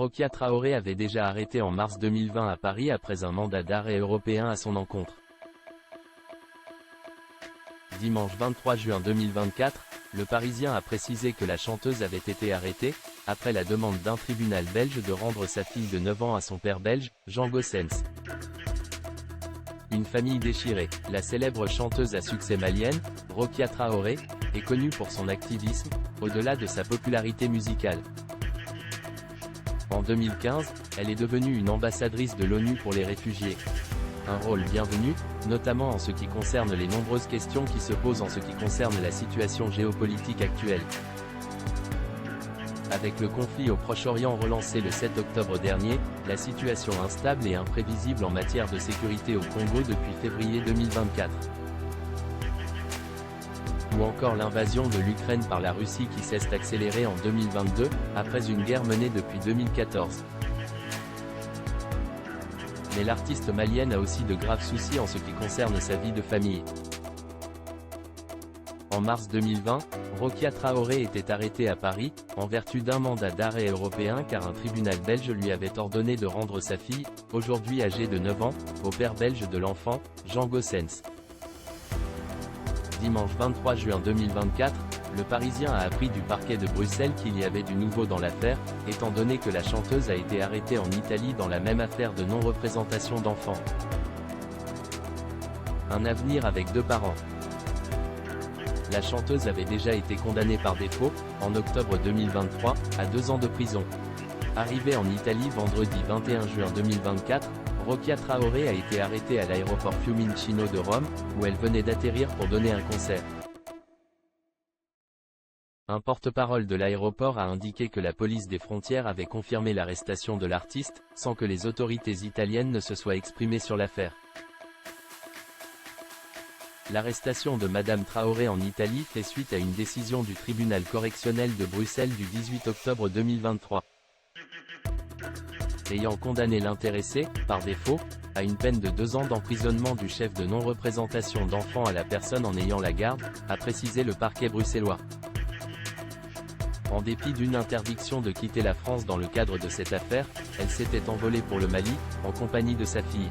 Rokia Traoré avait déjà arrêté en mars 2020 à Paris après un mandat d'arrêt européen à son encontre. Dimanche 23 juin 2024, le Parisien a précisé que la chanteuse avait été arrêtée, après la demande d'un tribunal belge de rendre sa fille de 9 ans à son père belge, Jean Gossens. Une famille déchirée. La célèbre chanteuse à succès malienne, Rokia Traoré, est connue pour son activisme, au-delà de sa popularité musicale. En 2015, elle est devenue une ambassadrice de l'ONU pour les réfugiés. Un rôle bienvenu, notamment en ce qui concerne les nombreuses questions qui se posent en ce qui concerne la situation géopolitique actuelle. Avec le conflit au Proche-Orient relancé le 7 octobre dernier, la situation instable et imprévisible en matière de sécurité au Congo depuis février 2024. Ou encore l'invasion de l'Ukraine par la Russie qui s'est accélérée en 2022, après une guerre menée depuis 2014. Mais l'artiste malienne a aussi de graves soucis en ce qui concerne sa vie de famille. En mars 2020, Rokia Traoré était arrêtée à Paris, en vertu d'un mandat d'arrêt européen car un tribunal belge lui avait ordonné de rendre sa fille, aujourd'hui âgée de 9 ans, au père belge de l'enfant, Jean Gossens. Dimanche 23 juin 2024, le Parisien a appris du parquet de Bruxelles qu'il y avait du nouveau dans l'affaire, étant donné que la chanteuse a été arrêtée en Italie dans la même affaire de non-représentation d'enfants. Un avenir avec 2 parents. La chanteuse avait déjà été condamnée par défaut, en octobre 2023, à 2 ans de prison. Arrivée en Italie vendredi 21 juin 2024, Rokia Traoré a été arrêtée à l'aéroport Fiumicino de Rome, où elle venait d'atterrir pour donner un concert. Un porte-parole de l'aéroport a indiqué que la police des frontières avait confirmé l'arrestation de l'artiste, sans que les autorités italiennes ne se soient exprimées sur l'affaire. L'arrestation de Madame Traoré en Italie fait suite à une décision du tribunal correctionnel de Bruxelles du 18 octobre 2023. Ayant condamné l'intéressé, par défaut, à une peine de 2 ans d'emprisonnement du chef de non-représentation d'enfants à la personne en ayant la garde, a précisé le parquet bruxellois. En dépit d'une interdiction de quitter la France dans le cadre de cette affaire, elle s'était envolée pour le Mali, en compagnie de sa fille.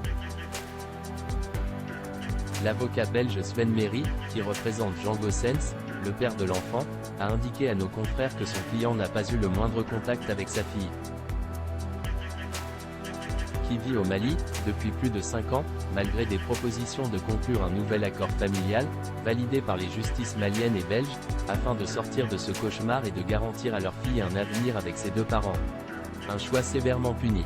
L'avocat belge Sven Méry, qui représente Jean Gossens, le père de l'enfant, a indiqué à nos confrères que son client n'a pas eu le moindre contact avec sa fille, qui vit au Mali, depuis plus de 5 ans, malgré des propositions de conclure un nouvel accord familial, validé par les justices maliennes et belges, afin de sortir de ce cauchemar et de garantir à leur fille un avenir avec ses 2 parents. Un choix sévèrement puni.